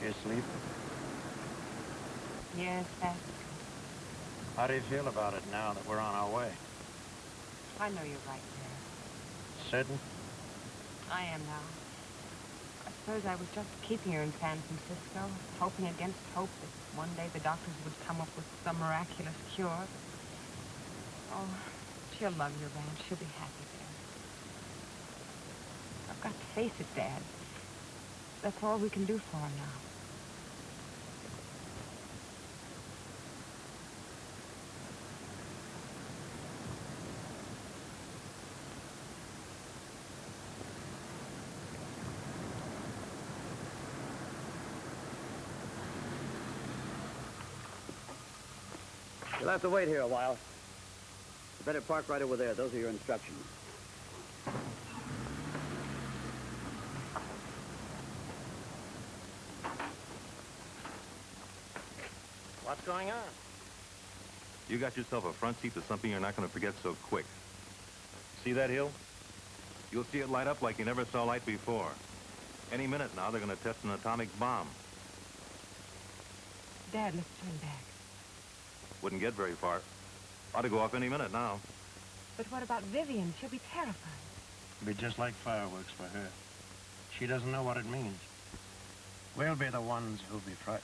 She asleep? Yes, that's... How do you feel about it now that we're on our way? I know you're right there. Certain? I am now. I suppose I was just keeping her in San Francisco, hoping against hope that one day the doctors would come up with some miraculous cure. Oh, she'll love your ranch. She'll be happy there. I've got to face it, Dad. That's all we can do for her now. You'll have to wait here a while. You better park right over there. Those are your instructions. What's going on? You got yourself a front seat to something you're not going to forget so quick. See that hill? You'll see it light up like you never saw light before. Any minute now, they're going to test an atomic bomb. Dad, let's turn back. Wouldn't get very far. Ought to go off any minute now. But what about Vivian? She'll be terrified. It'll be just like fireworks for her. She doesn't know what it means. We'll be the ones who'll be frightened.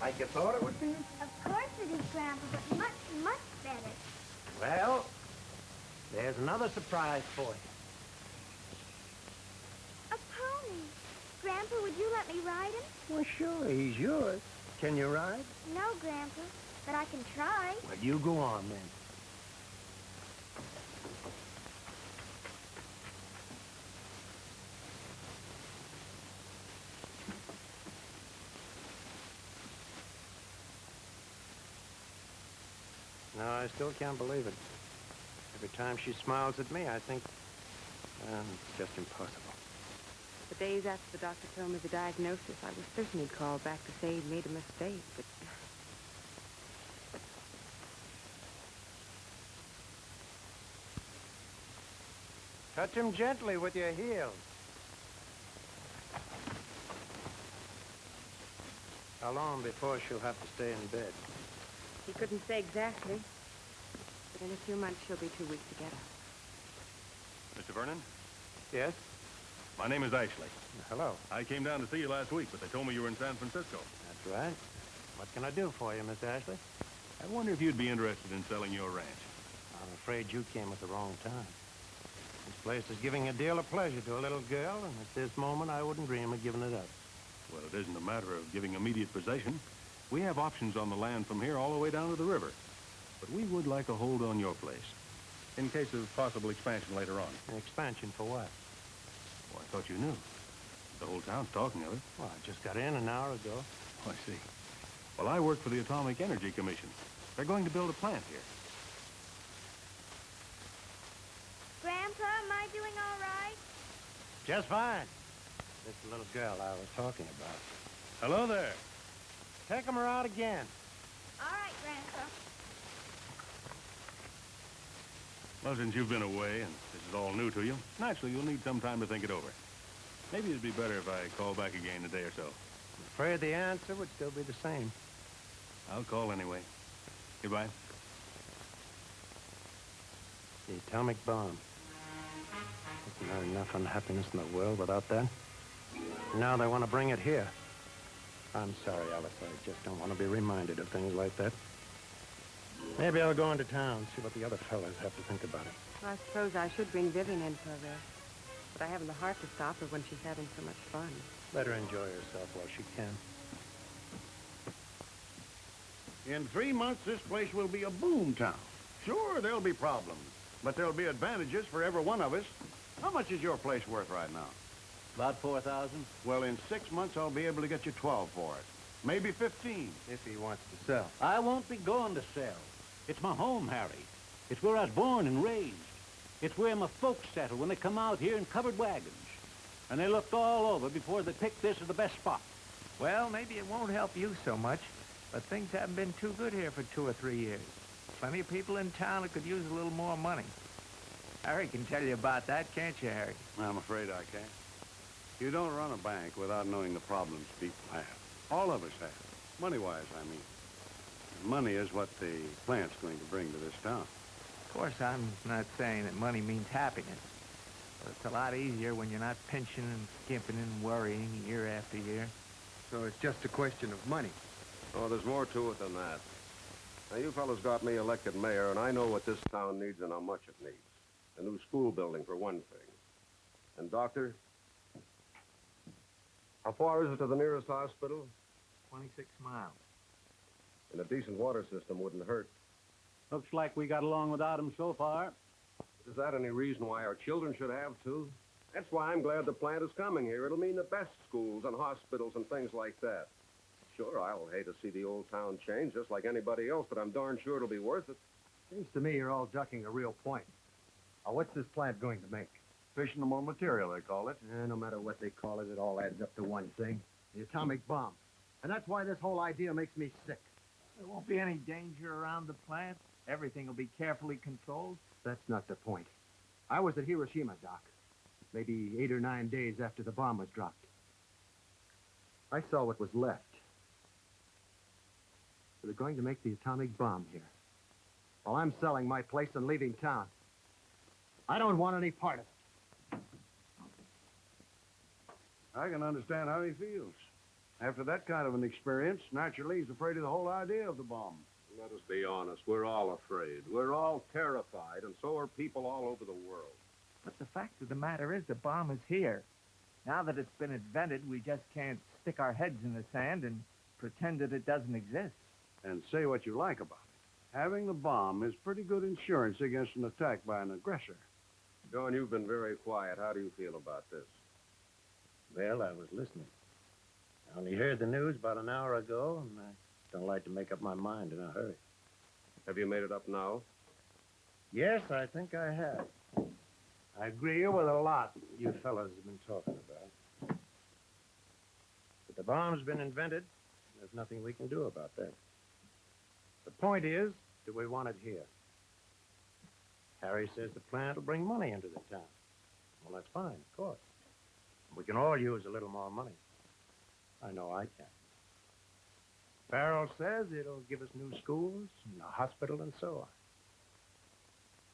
Like you thought it would be? Of course it is, Grandpa, but much, much better. Well, there's another surprise for you. A pony. Grandpa, would you let me ride him? Well, sure, he's yours. Can you ride? No, Grandpa, but I can try. Well, you go on, then. No, I still can't believe it. Every time she smiles at me, I think, it's just impossible. The days after the doctor told me the diagnosis, I was certain he'd call back to say he'd made a mistake, but... Touch him gently with your heels. How long before she'll have to stay in bed? He couldn't say exactly, but in a few months she'll be too weak to get up. Mr. Vernon? Yes? My name is Ashley. Hello. I came down to see you last week, but they told me you were in San Francisco. That's right. What can I do for you, Miss Ashley? I wonder if you'd be interested in selling your ranch. I'm afraid you came at the wrong time. This place is giving a deal of pleasure to a little girl, and at this moment, I wouldn't dream of giving it up. Well, it isn't a matter of giving immediate possession. We have options on the land from here all the way down to the river. But we would like a hold on your place, in case of possible expansion later on. An expansion for what? Oh, I thought you knew. The whole town's talking of it. Well, I just got in an hour ago. Oh, I see. Well, I work for the Atomic Energy Commission. They're going to build a plant here. Grandpa, am I doing all right? Just fine. This little girl I was talking about. Hello there. Take her out again. All right, Grandpa. Well, since you've been away and this is all new to you, naturally you'll need some time to think it over. Maybe it'd be better if I call back again in a day or so. I'm afraid the answer would still be the same. I'll call anyway. Goodbye. The atomic bomb. Isn't there enough unhappiness in the world without that? Now they want to bring it here. I'm sorry, Alice. I just don't want to be reminded of things like that. Maybe I'll go into town, see what the other fellas have to think about it. I suppose I should bring Vivian in for a rest. But I haven't the heart to stop her when she's having so much fun. Let her enjoy herself while she can. In 3 months, this place will be a boom town. Sure, there'll be problems, but there'll be advantages for every one of us. How much is your place worth right now? About 4,000. Well, in 6 months, I'll be able to get you 12 for it. Maybe 15. If he wants to sell. I won't be going to sell. It's my home, Harry. It's where I was born and raised. It's where my folks settle when they come out here in covered wagons. And they looked all over before they picked this as the best spot. Well, maybe it won't help you so much, but things haven't been too good here for 2 or 3 years. Plenty of people in town that could use a little more money. Harry can tell you about that, can't you, Harry? I'm afraid I can't. You don't run a bank without knowing the problems people have. All of us have. Money-wise, I mean. And money is what the plant's going to bring to this town. Of course, I'm not saying that money means happiness. But it's a lot easier when you're not pinching and skimping and worrying year after year. So it's just a question of money. Oh, there's more to it than that. Now, you fellas got me elected mayor, and I know what this town needs and how much it needs. A new school building, for one thing. And, Doctor, how far is it to the nearest hospital? 26 miles. And a decent water system wouldn't hurt. Looks like we got along without them so far. Is that any reason why our children should have to? That's why I'm glad the plant is coming here. It'll mean the best schools and hospitals and things like that. Sure, I'll hate to see the old town change just like anybody else, but I'm darn sure it'll be worth it. Seems to me you're all ducking a real point. Now, what's this plant going to make? Fissionable material, they call it. No matter what they call it, it all adds up to one thing. The atomic bomb. And that's why this whole idea makes me sick. There won't be any danger around the plant. Everything will be carefully controlled. That's not the point. I was at Hiroshima, Doc. Maybe 8 or 9 days after the bomb was dropped. I saw what was left. They're going to make the atomic bomb here. While I'm selling my place and leaving town. I don't want any part of it. I can understand how he feels. After that kind of an experience, naturally, he's afraid of the whole idea of the bomb. Let us be honest. We're all afraid. We're all terrified, and so are people all over the world. But the fact of the matter is the bomb is here. Now that it's been invented, we just can't stick our heads in the sand and pretend that it doesn't exist. And say what you like about it. Having the bomb is pretty good insurance against an attack by an aggressor. John, you've been very quiet. How do you feel about this? Well, I was listening. I only heard the news about an hour ago, and I don't like to make up my mind in a hurry. Have you made it up now? Yes, I think I have. I agree with a lot you fellas have been talking about. But the bomb's been invented. There's nothing we can do about that. The point is, do we want it here? Harry says the plant will bring money into the town. Well, that's fine, of course. We can all use a little more money. I know I can. Farrell says it'll give us new schools, and a hospital, and so on.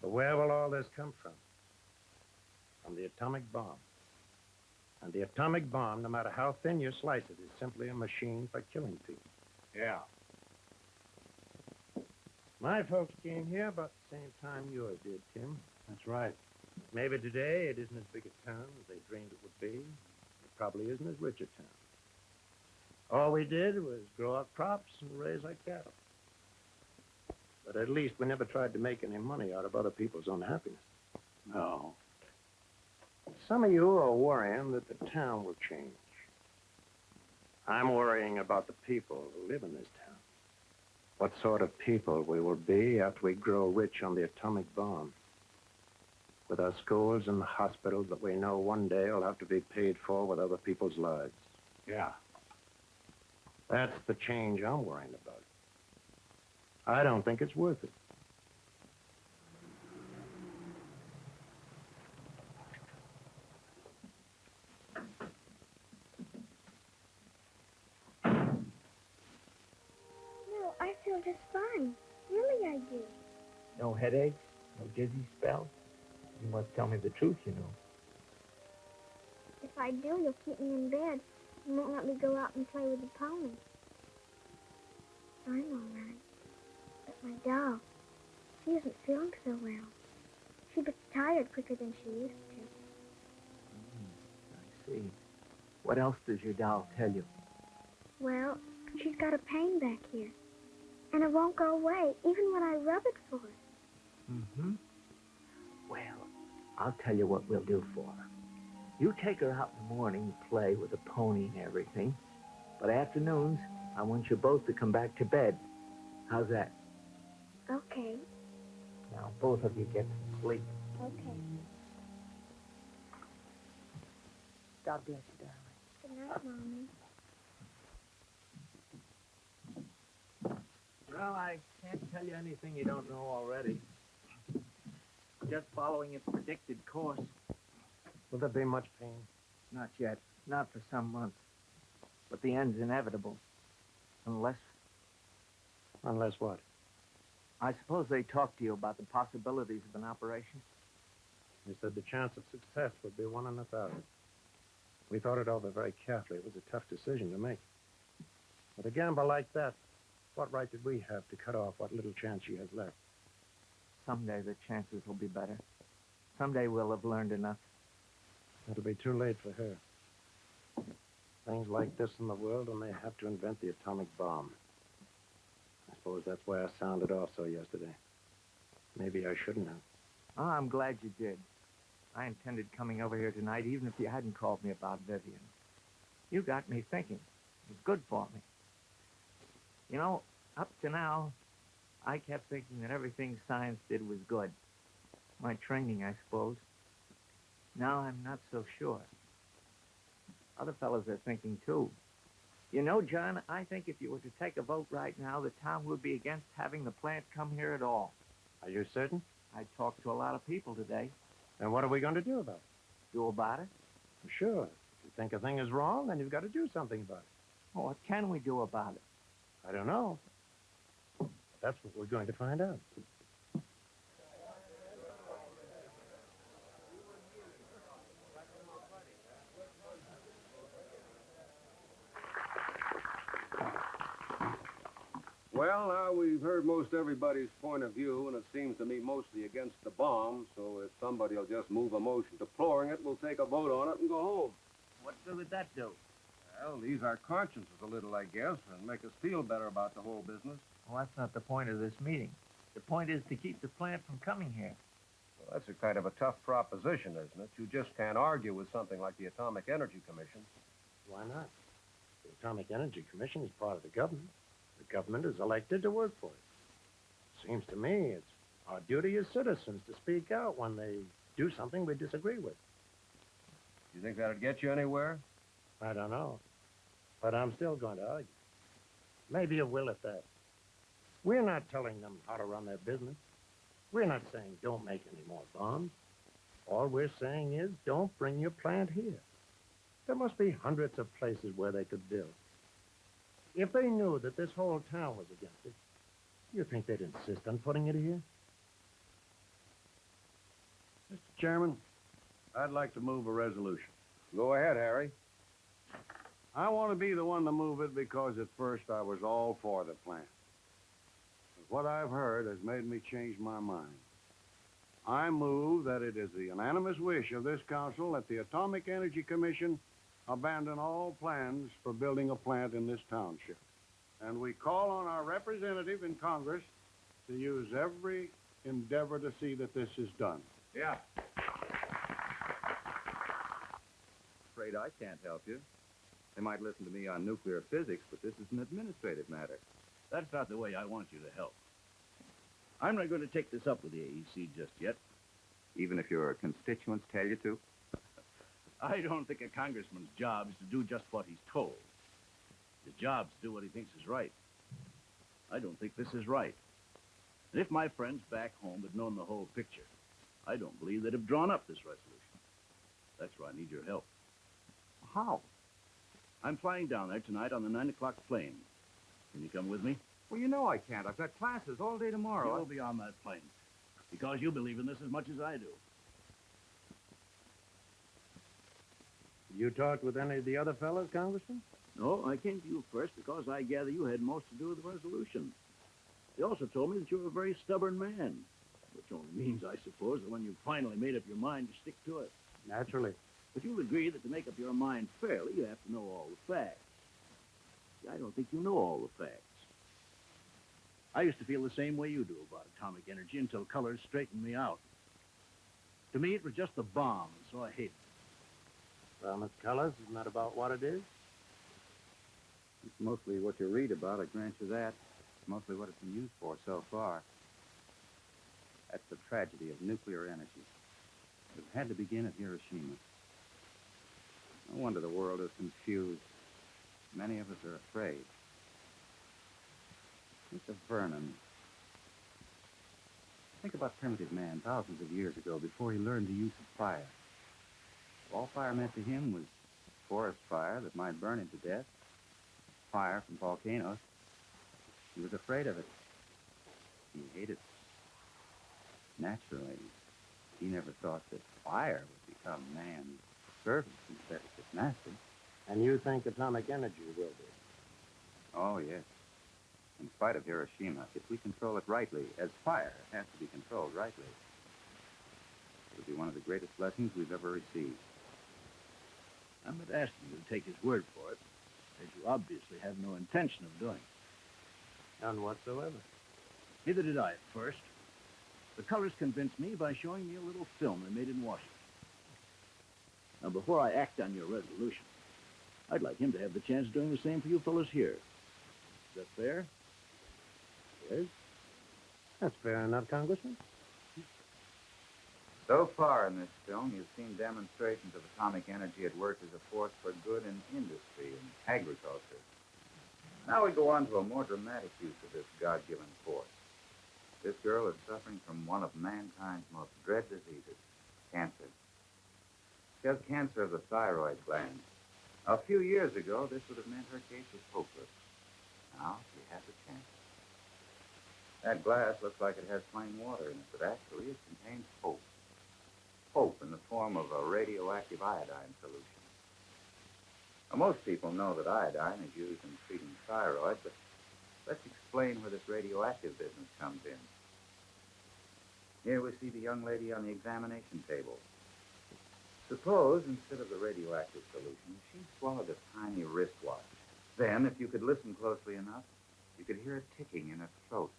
But where will all this come from? From the atomic bomb. And the atomic bomb, no matter how thin you slice it, is simply a machine for killing people. Yeah. My folks came here about the same time yours did, Tim. That's right. Maybe today it isn't as big a town as they dreamed it would be. It probably isn't as rich a town. All we did was grow our crops and raise our cattle. But at least we never tried to make any money out of other people's unhappiness. No. Some of you are worrying that the town will change. I'm worrying about the people who live in this town. What sort of people we will be after we grow rich on the atomic bomb. With our schools and hospitals that we know one day will have to be paid for with other people's lives. Yeah. That's the change I'm worrying about. I don't think it's worth it. No, I feel just fine. Really, I do. No headaches? No dizzy spells? You must tell me the truth, you know. If I do, you'll keep me in bed and won't let me go out and play with the pony. I'm all right. But my doll, she isn't feeling so well. She gets tired quicker than she used to. I see. What else does your doll tell you? Well, she's got a pain back here. And it won't go away, even when I rub it for her. Mm-hmm. Well, I'll tell you what we'll do for her. You take her out in the morning to play with the pony and everything. But afternoons, I want you both to come back to bed. How's that? Okay. Now, both of you get some sleep. Okay. God bless you, darling. Good night, Mommy. Well, I can't tell you anything you don't know already. Just following its predicted course. Will there be much pain? Not yet. Not for some months. But the end's inevitable. Unless... Unless what? I suppose they talked to you about the possibilities of an operation? They said the chance of success would be 1 in 1,000. We thought it over very carefully. It was a tough decision to make. With a gamble like that, what right did we have to cut off what little chance she has left? Someday the chances will be better. Someday we'll have learned enough. It'll be too late for her. Things like this in the world, and they have to invent the atomic bomb. I suppose that's why I sounded off so yesterday. Maybe I shouldn't have. Oh, I'm glad you did. I intended coming over here tonight, even if you hadn't called me about Vivian. You got me thinking. It was good for me. You know, up to now, I kept thinking that everything science did was good. My training, I suppose. Now I'm not so sure. Other fellows are thinking, too. You know, John, I think if you were to take a vote right now, the town would be against having the plant come here at all. Are you certain? I talked to a lot of people today. And what are we going to do about it? Do about it? Sure. If you think a thing is wrong, then you've got to do something about it. Well, what can we do about it? I don't know. That's what we're going to find out. Well, now we've heard most everybody's point of view, and it seems to me mostly against the bomb, so if somebody will just move a motion deploring it, we'll take a vote on it and go home. What good would that do? Well, ease our consciences a little, I guess, and make us feel better about the whole business. Well, that's not the point of this meeting. The point is to keep the plant from coming here. Well, that's a kind of a tough proposition, isn't it? You just can't argue with something like the Atomic Energy Commission. Why not? The Atomic Energy Commission is part of the government. The government is elected to work for it. Seems to me it's our duty as citizens to speak out when they do something we disagree with. You think that'd get you anywhere? I don't know. But I'm still going to argue. Maybe it will at that. We're not telling them how to run their business. We're not saying don't make any more bombs. All we're saying is don't bring your plant here. There must be hundreds of places where they could build. If they knew that this whole town was against it, you think they'd insist on putting it here? Mr. Chairman, I'd like to move a resolution. Go ahead, Harry. I want to be the one to move it because at first I was all for the plant. But what I've heard has made me change my mind. I move that it is the unanimous wish of this council that the Atomic Energy Commission abandon all plans for building a plant in this township. And we call on our representative in Congress to use every endeavor to see that this is done. Yeah. Afraid I can't help you. They might listen to me on nuclear physics, but this is an administrative matter. That's not the way I want you to help. I'm not going to take this up with the AEC just yet. Even if your constituents tell you to? I don't think a congressman's job is to do just what he's told. His job's to do what he thinks is right. I don't think this is right. And if my friends back home had known the whole picture, I don't believe they'd have drawn up this resolution. That's where I need your help. How? I'm flying down there tonight on the 9 o'clock plane. Can you come with me? Well, you know I can't. I've got classes all day tomorrow. You'll be on that plane. Because you believe in this as much as I do. You talked with any of the other fellows, Congressman? No, I came to you first because I gather you had most to do with the resolution. They also told me that you were a very stubborn man, which only means, I suppose, that when you've finally made up your mind, you stick to it. Naturally. But you'll agree that to make up your mind fairly, you have to know all the facts. See, I don't think you know all the facts. I used to feel the same way you do about atomic energy until Colors straightened me out. To me, it was just a bomb, so I hated it. Well, Miss Colors, isn't that about what it is? It's mostly what you read about, I grant you that. It's mostly what it's been used for so far. That's the tragedy of nuclear energy. It had to begin at Hiroshima. No wonder the world is confused. Many of us are afraid. Mr. Vernon, think about primitive man thousands of years ago before he learned the use of fire. All fire meant to him was forest fire that might burn him to death, fire from volcanoes. He was afraid of it. He hated it. Naturally, he never thought that fire would become man's servant instead of his master. And you think atomic energy will be? Oh, yes. In spite of Hiroshima, if we control it rightly, as fire has to be controlled rightly, it'll be one of the greatest lessons we've ever received. I'm not asking you to take his word for it, as you obviously have no intention of doing it. None whatsoever. Neither did I at first. The Colors convinced me by showing me a little film they made in Washington. Now, before I act on your resolution, I'd like him to have the chance of doing the same for you fellows here. Is that fair? Yes? That's fair enough, Congressman. So far in this film, you've seen demonstrations of atomic energy at work as a force for good in industry and agriculture. Now we go on to a more dramatic use of this God-given force. This girl is suffering from one of mankind's most dread diseases, cancer. She has cancer of the thyroid gland. A few years ago, this would have meant her case was hopeless. Now she has a chance. That glass looks like it has plain water in it, but actually it contains hope. Hope in the form of a radioactive iodine solution. Now, most people know that iodine is used in treating thyroid, but let's explain where this radioactive business comes in. Here we see the young lady on the examination table. Suppose, instead of the radioactive solution, she swallowed a tiny wristwatch. Then, if you could listen closely enough, you could hear a ticking in her throat.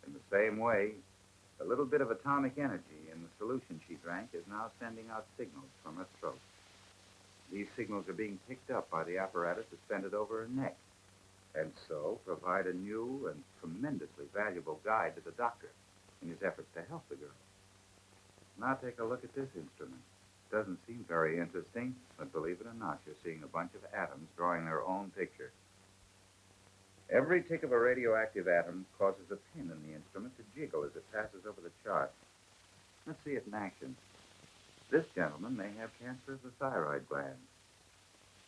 In the same way, a little bit of atomic energy in the solution she drank is now sending out signals from her throat. These signals are being picked up by the apparatus suspended over her neck, and so provide a new and tremendously valuable guide to the doctor in his efforts to help the girl. Now take a look at this instrument. Doesn't seem very interesting, but believe it or not, you're seeing a bunch of atoms drawing their own picture. Every tick of a radioactive atom causes a pin in the instrument to jiggle as it passes over the chart. Let's see it in action. This gentleman may have cancer of the thyroid gland.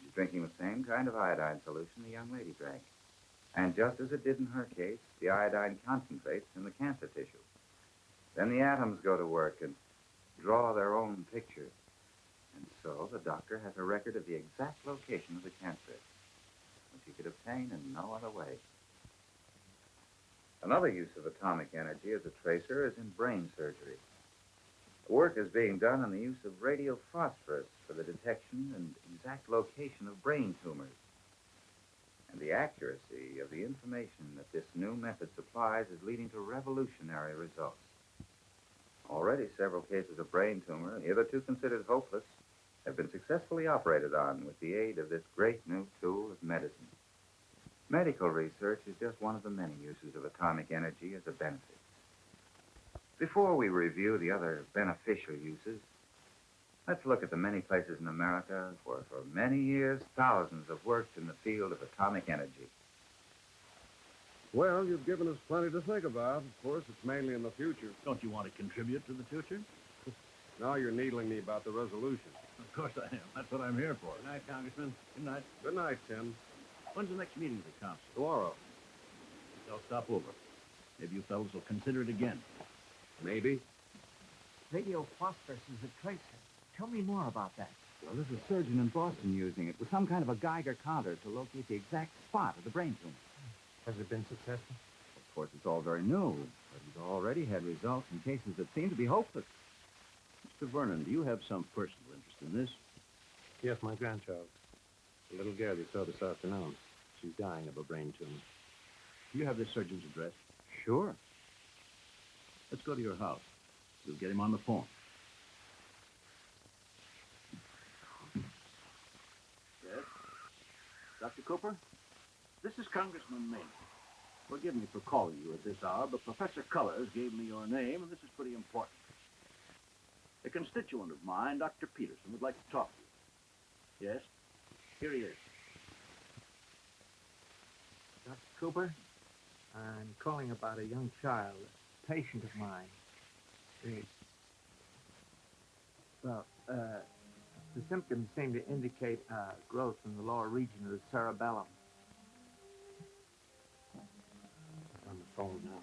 He's drinking the same kind of iodine solution the young lady drank. And just as it did in her case, the iodine concentrates in the cancer tissue. Then the atoms go to work and draw their own picture. And so the doctor has a record of the exact location of the cancer, which he could obtain in no other way. Another use of atomic energy as a tracer is in brain surgery. Work is being done on the use of radiophosphorus for the detection and exact location of brain tumors. And the accuracy of the information that this new method supplies is leading to revolutionary results. Already several cases of brain tumor, hitherto considered hopeless, have been successfully operated on with the aid of this great new tool of medicine. Medical research is just one of the many uses of atomic energy as a benefit. Before we review the other beneficial uses, let's look at the many places in America where for many years thousands have worked in the field of atomic energy. Well, you've given us plenty to think about. Of course, it's mainly in the future. Don't you want to contribute to the future? Now you're needling me about the resolution. Of course I am. That's what I'm here for. Good night, Congressman. Good night. Good night, Tim. When's the next meeting of the council? Tomorrow. They'll stop over. Maybe you fellows will consider it again. Maybe. Radio phosphorus is a tracer. Tell me more about that. Well, there's a surgeon in Boston using it with some kind of a Geiger counter to locate the exact spot of the brain tumor. Has it been successful? Of course, it's all very new, but he's already had results in cases that seem to be hopeless. Mr. Vernon, do you have some personal interest in this? Yes, my grandchild. The little girl you saw this afternoon. She's dying of a brain tumor. Do you have this surgeon's address? Sure. Let's go to your house. We'll get him on the phone. Yes? Dr. Cooper? This is Congressman Maynard. Forgive me for calling you at this hour, but Professor Cullors gave me your name, and this is pretty important. A constituent of mine, Dr. Peterson, would like to talk to you. Yes? Here he is. Dr. Cooper, I'm calling about a young child, a patient of mine. The symptoms seem to indicate growth in the lower region of the cerebellum. On the phone now.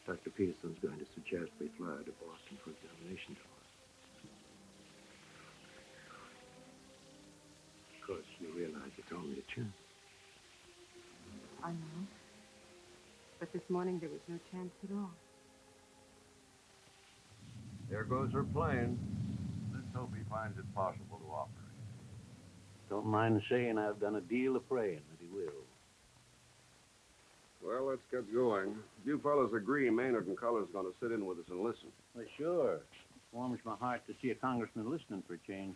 Dr. Peterson's going to suggest we fly to Boston for examination tomorrow. Of course, you realize it's only a chance. I know. But this morning there was no chance at all. There goes her plane. Let's hope he finds it possible to operate. Don't mind saying I've done a deal of praying that he will. Well, let's get going. You fellas agree Maynard and Cullors going to sit in with us and listen. Well, sure. It warms my heart to see a congressman listening for a change.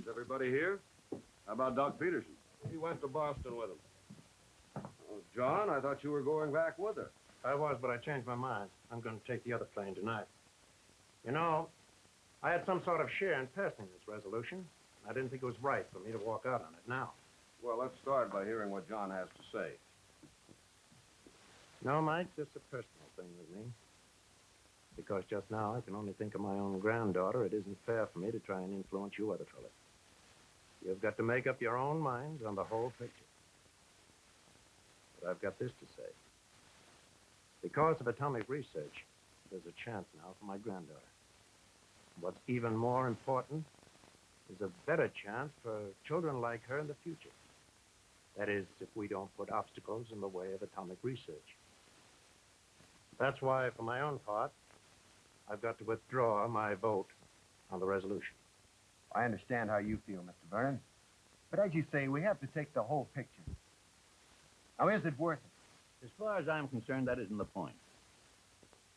Is everybody here? How about Doc Peterson? He went to Boston with him. Oh, John, I thought you were going back with her. I was, but I changed my mind. I'm going to take the other plane tonight. You know, I had some sort of share in passing this resolution. I didn't think it was right for me to walk out on it now. Well, let's start by hearing what John has to say. No, Mike, this is a personal thing with me. Because just now I can only think of my own granddaughter. It isn't fair for me to try and influence you other fellas. You've got to make up your own minds on the whole picture. But I've got this to say. Because of atomic research, there's a chance now for my granddaughter. What's even more important is a better chance for children like her in the future. That is, if we don't put obstacles in the way of atomic research. That's why, for my own part, I've got to withdraw my vote on the resolution. I understand how you feel, Mr. Vernon. But as you say, we have to take the whole picture. Now, is it worth it? As far as I'm concerned, that isn't the point.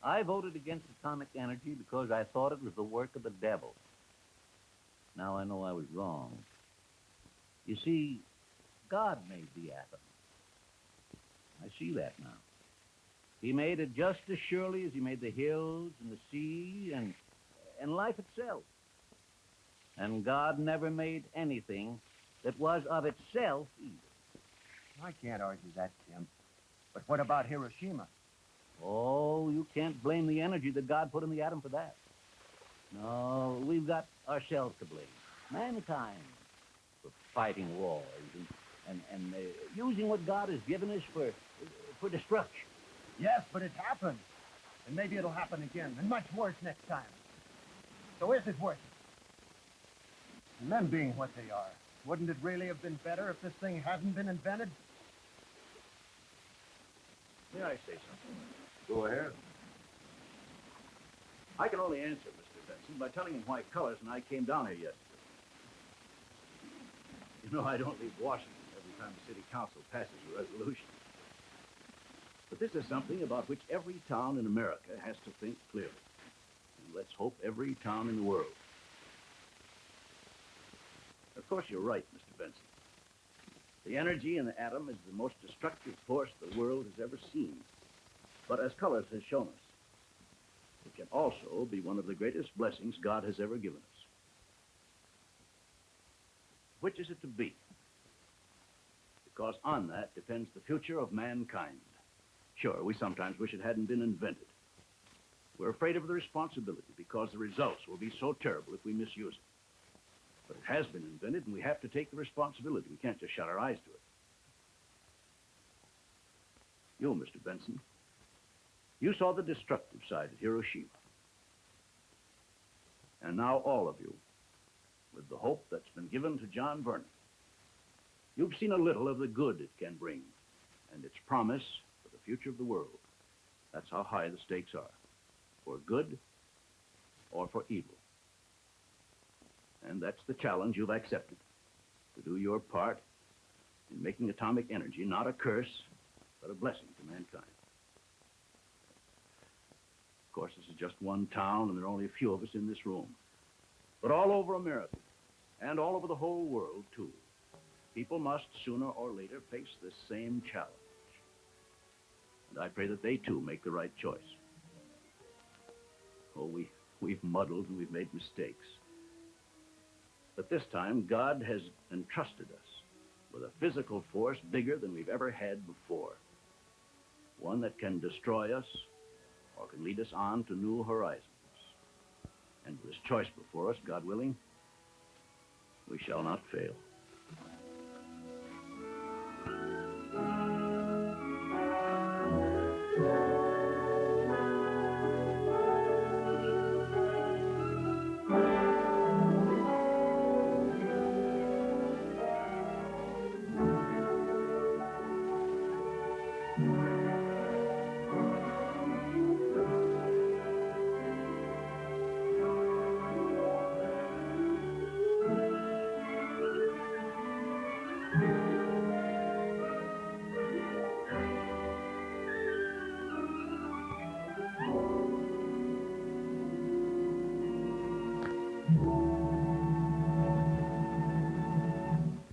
I voted against atomic energy because I thought it was the work of the devil. Now I know I was wrong. You see, God made the atom. I see that now. He made it just as surely as he made the hills and the sea and life itself. And God never made anything that was of itself either. I can't argue that, Jim. But what about Hiroshima? Oh, you can't blame the energy that God put in the atom for that. No, we've got ourselves to blame. Mankind. For fighting wars and using what God has given us for destruction. Yes, but it happened. And maybe it'll happen again, and much worse next time. So is it worth it? And them being what they are, wouldn't it really have been better if this thing hadn't been invented? May I say something? Go ahead. I can only answer Mr. Benson by telling him why Cullors and I came down here yesterday. You know, I don't leave Washington every time the city council passes a resolution. But this is something about which every town in America has to think clearly. And let's hope every town in the world. Of course, you're right, Mr. Benson. The energy in the atom is the most destructive force the world has ever seen. But as Cullors has shown us, it can also be one of the greatest blessings God has ever given us. Which is it to be? Because on that depends the future of mankind. Sure, we sometimes wish it hadn't been invented. We're afraid of the responsibility because the results will be so terrible if we misuse it. But it has been invented, and we have to take the responsibility. We can't just shut our eyes to it. You, Mr. Benson, you saw the destructive side of Hiroshima. And now all of you, with the hope that's been given to John Vernon, you've seen a little of the good it can bring and its promise for the future of the world. That's how high the stakes are, for good or for evil. And that's the challenge you've accepted, to do your part in making atomic energy not a curse, but a blessing to mankind. Of course, this is just one town, and there are only a few of us in this room. But all over America, and all over the whole world, too, people must, sooner or later, face this same challenge. And I pray that they, too, make the right choice. Oh, we've muddled and we've made mistakes. But this time, God has entrusted us with a physical force bigger than we've ever had before. One that can destroy us or can lead us on to new horizons. And with this choice before us, God willing, we shall not fail.